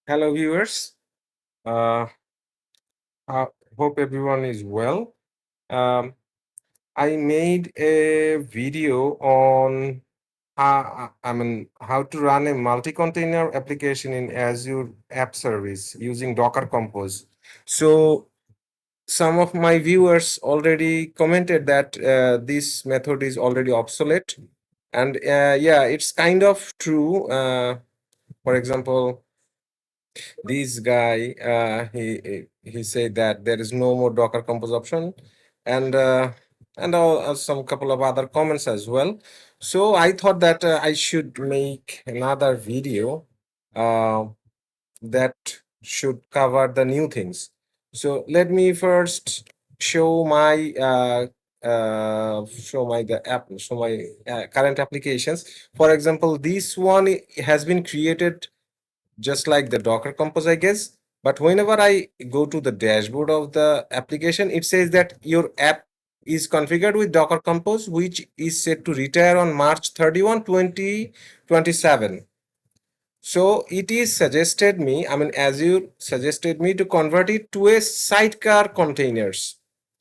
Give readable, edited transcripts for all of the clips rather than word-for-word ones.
Hello, viewers. Uh, I hope everyone is well. Um, I made a video on how to run a multi-container application in Azure App Service using Docker Compose. So some of my viewers already commented that this method is already obsolete, and yeah, it's kind of true. For example, this guy he said that there is no more Docker Compose option, and some couple of other comments as well. So I thought that I should make another video uh, that should cover the new things. So let me first show my show my current applications. For example, this one has been created just like the Docker Compose, I guess. But whenever I go to the dashboard of the application, it says that your app is configured with Docker Compose, which is set to retire on March 31, 2027. So it is suggested me, I mean, Azure suggested me to convert it to a sidecar containers,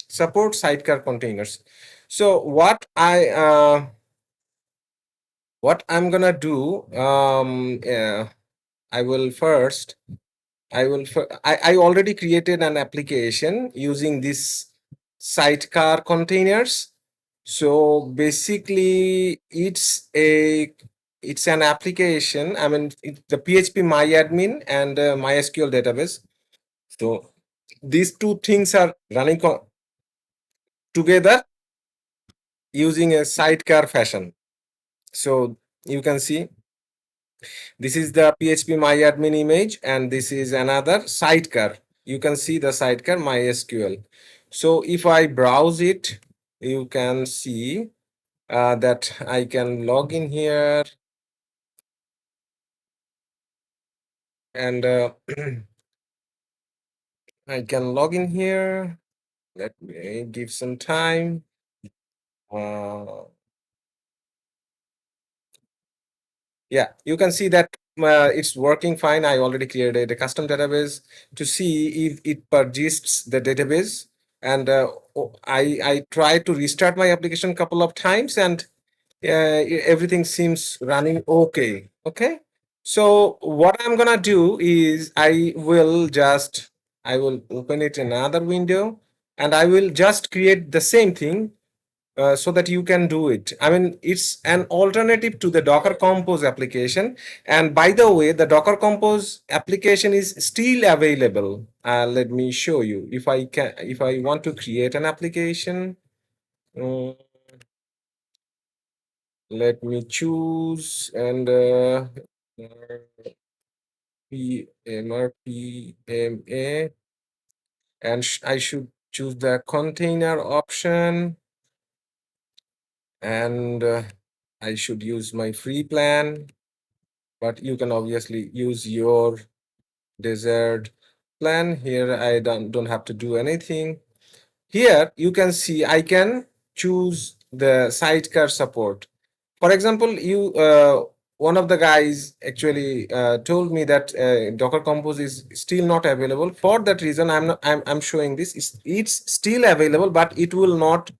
support sidecar containers. So what I'm gonna do, I will first I already created an application using this sidecar containers. So basically it's an application. I mean, the PHP myadmin and MySQL database. So these two things are running together using a sidecar fashion. So you can see this is the PHP myadmin image, and this is another sidecar. You can see the sidecar MySQL. So if I browse it, you can see that I can log in here, and I can log in here. Let me give some time. Uh, Yeah, you can see that it's working fine. I already created a custom database to see if it persists the database. And I tried to restart my application a couple of times, and everything seems running okay. Okay. So what I'm gonna do is I will open it another window, and I will just create the same thing so that you can do it. I mean, it's an alternative to the Docker Compose application. And by the way, the Docker Compose application is still available. Let me show you. If I want to create an application, mm, let me choose and PMA, and I should choose the container option, and I should use my free plan, but you can obviously use your desired plan. Here I don't have to do anything. Here you can see I can choose the sidecar support. For example, you one of the guys actually told me that Docker Compose is still not available. For that reason, I'm showing this. It's still available, but it will not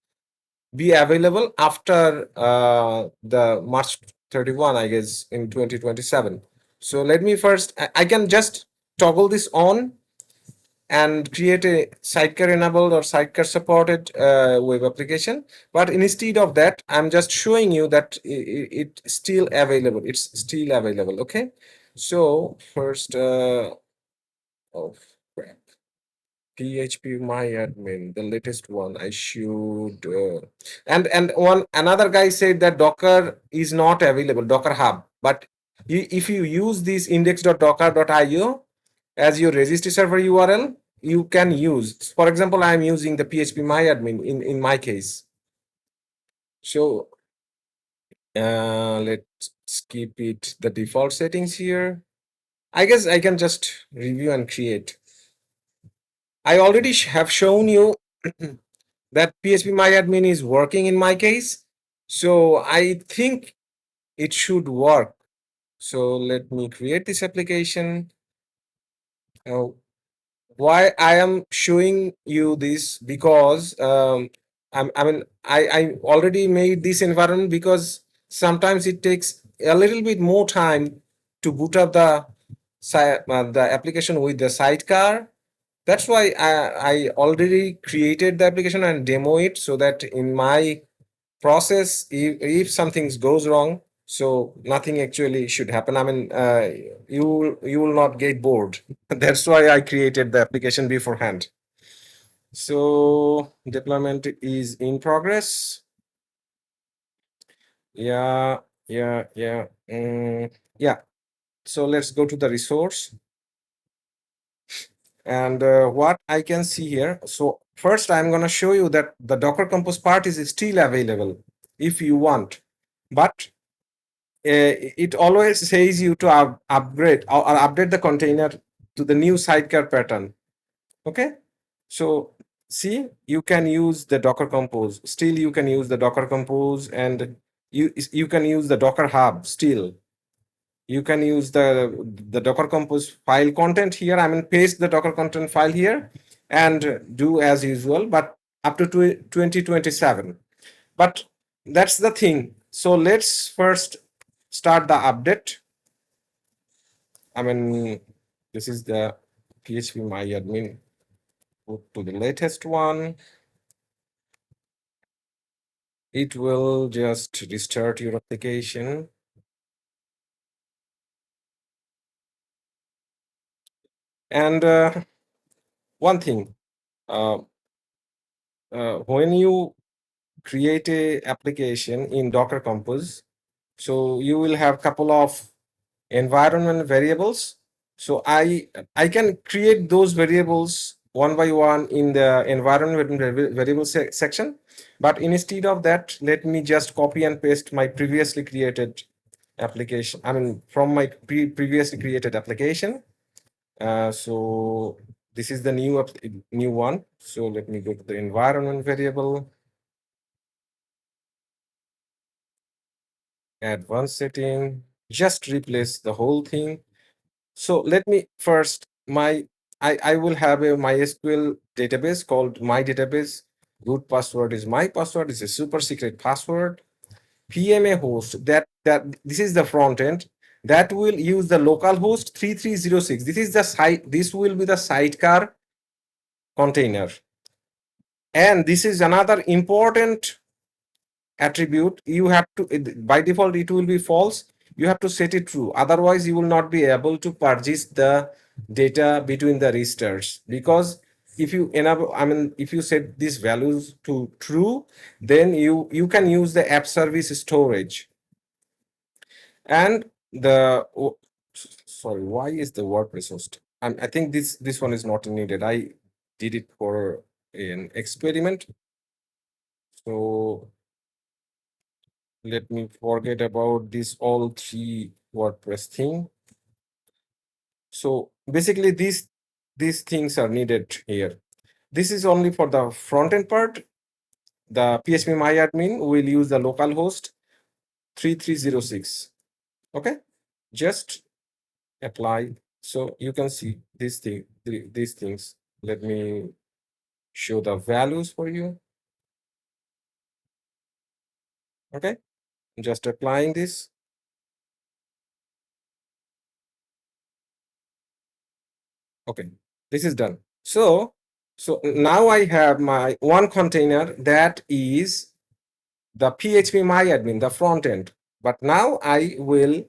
be available after the March 31, I guess, in 2027. So let me first, I can just toggle this on and create a sidecar enabled or sidecar supported web application. But instead of that, I'm just showing you that it's still available. It's still available. Okay. So first, oh crap. PHP myadmin, the latest one. I should and one another guy said that Docker is not available, Docker Hub. But if you use this index.docker.io as your registry server URL, you can use. For example, I am using the PHP myadmin in my case. So let's keep it the default settings here. I guess I can just review and create. I already have shown you that phpMyAdmin is working in my case. So I think it should work. So let me create this application. Uh, why I am showing you this? Because I already made this environment because sometimes it takes a little bit more time to boot up the application with the sidecar. That's why I already created the application and demo it so that in my process, if something goes wrong, so nothing actually should happen. I mean, you will not get bored. That's why I created the application beforehand. So deployment is in progress. Yeah, yeah. So let's go to the resource. And what I can see here. So first, I'm going to show you that the Docker Compose part is still available if you want, but it always says you to upgrade or update the container to the new sidecar pattern. Okay, so see, you can use the Docker Compose. Still, you can use the Docker Compose, and you can use the Docker Hub. Still, you can use the Docker Compose file content here. I mean, paste the Docker content file here and do as usual, but up to 2027. But that's the thing. So let's first start the update. I mean, this is the PHP myadmin. Put to the latest one. It will just restart your application. And one thing, uh, when you create a application in Docker Compose, so you will have couple of environment variables. So I can create those variables one by one in the environment variable section. But instead of that, let me just copy and paste my previously created application. I mean, from my previously created application. So this is the new one. So let me go to the environment variable, add one setting, just replace the whole thing. So let me first I will have a MySQL database called my database. Root password is my password. It's a super secret password. PMA host, that this is the front end that will use the local host 3306. This is the site. This will be the sidecar container. And this is another important attribute. You have to, by default it will be false. You have to set it true, otherwise you will not be able to purchase the data between the registers. Because if you enable, I mean, if you set these values to true, then you can use the app service storage. And the sorry, why is the WordPress host? I think this one is not needed. I did it for an experiment. So let me forget about this all three WordPress thing. So basically these things are needed here. This is only for the front end part. The PHP myadmin will use the local host 3306. Okay, just apply. So you can see these things. Let me show the values for you. Okay, just applying this. Okay, this is done. So now I have my one container that is the PHP myadmin, the front end. But now I will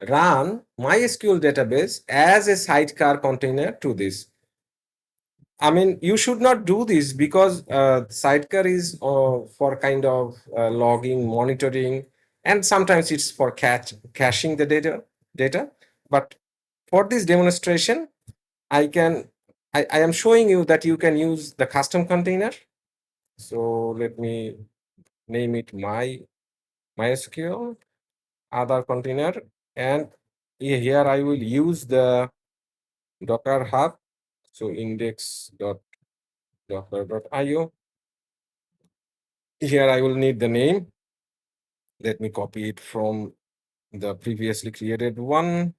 run MySQL database as a sidecar container to this. I mean, you should not do this because sidecar is for kind of logging, monitoring, and sometimes it's for caching the data. But for this demonstration, I am showing you that you can use the custom container. So let me name it MySQL other container, and here I will use the Docker Hub. So index.docker.io. Here I will need the name. Let me copy it from the previously created one.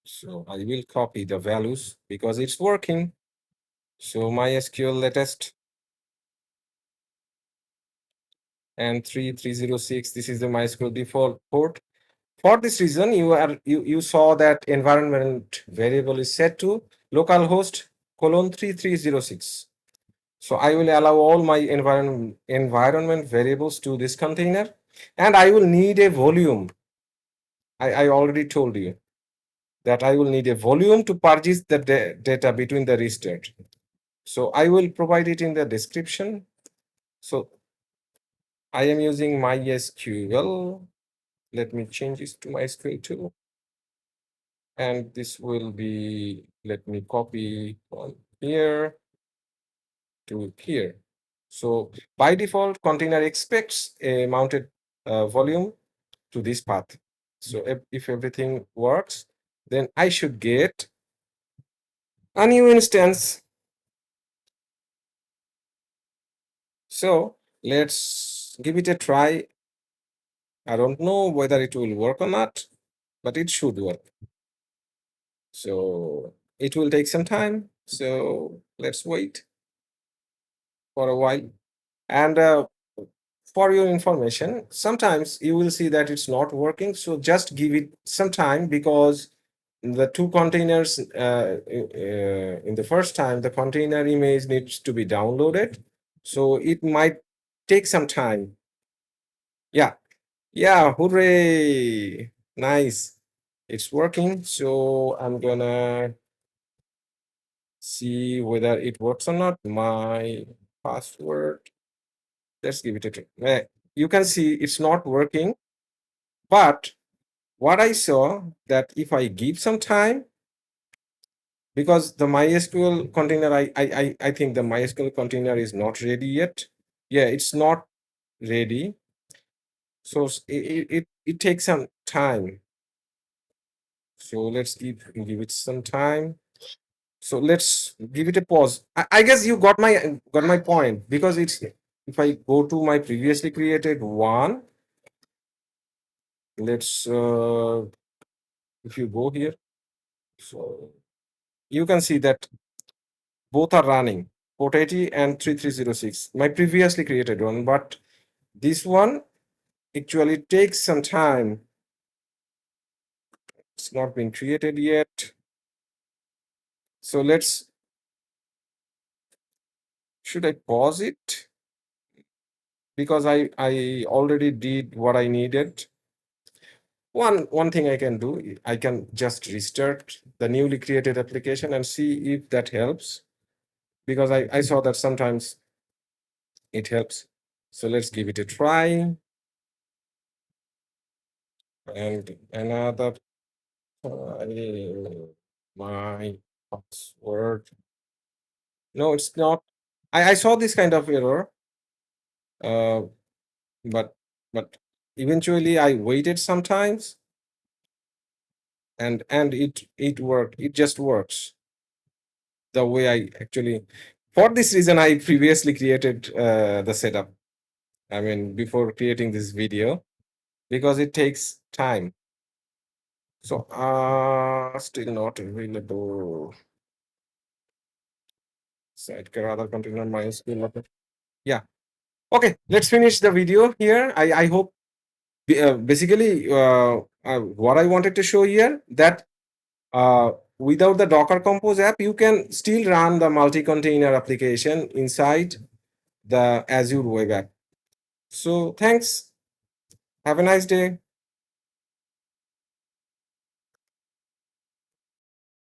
So I will copy the values because it's working. So MySQL latest and 3306. This is the MySQL default port. For this reason, you saw that environment variable is set to localhost colon 3306. So I will allow all my environment variables to this container, and I will need a volume. I already told you that I will need a volume to purchase the data between the restart. So I will provide it in the description. So I am using MySQL. Let me change this to MySQL too. And this will be, let me copy from here to here. So by default, container expects a mounted volume to this path. So if everything works, then I should get a new instance. So let's give it a try. I don't know whether it will work or not, but it should work. So it will take some time. So let's wait for a while. And for your information, sometimes you will see that it's not working. So just give it some time because the two containers in the first time, the container image needs to be downloaded. So it might take some time. Yeah. Yeah. Hooray. Nice. It's working. So I'm gonna see whether it works or not. My password. Let's give it a try. You can see it's not working, but what I saw that if I give some time, because the MySQL container, I think the MySQL container is not ready yet. Yeah, it's not ready. So it takes some time. So let's give it some time. So let's give it a pause. I guess you got my point because it's if I go to my previously created one, let's if you go here, so you can see that both are running port 80 and 3306, my previously created one, but this one actually takes some time. It's not been created yet. So should I pause it? Because I already did what I needed. One thing I can do, I can just restart the newly created application and see if that helps. Because I saw that sometimes it helps. So let's give it a try. And another my password. No, it's not. I saw this kind of error, uh, but but eventually I waited sometimes, and it worked. It just works the way I actually. For this reason, I previously created the setup. I mean, before creating this video, because it takes time. So still not available. Sidecar other container MySQL. Yeah. Okay, let's finish the video here. I hope basically what I wanted to show here that without the Docker Compose app, you can still run the multi-container application inside the Azure Web App. So thanks. Have a nice day.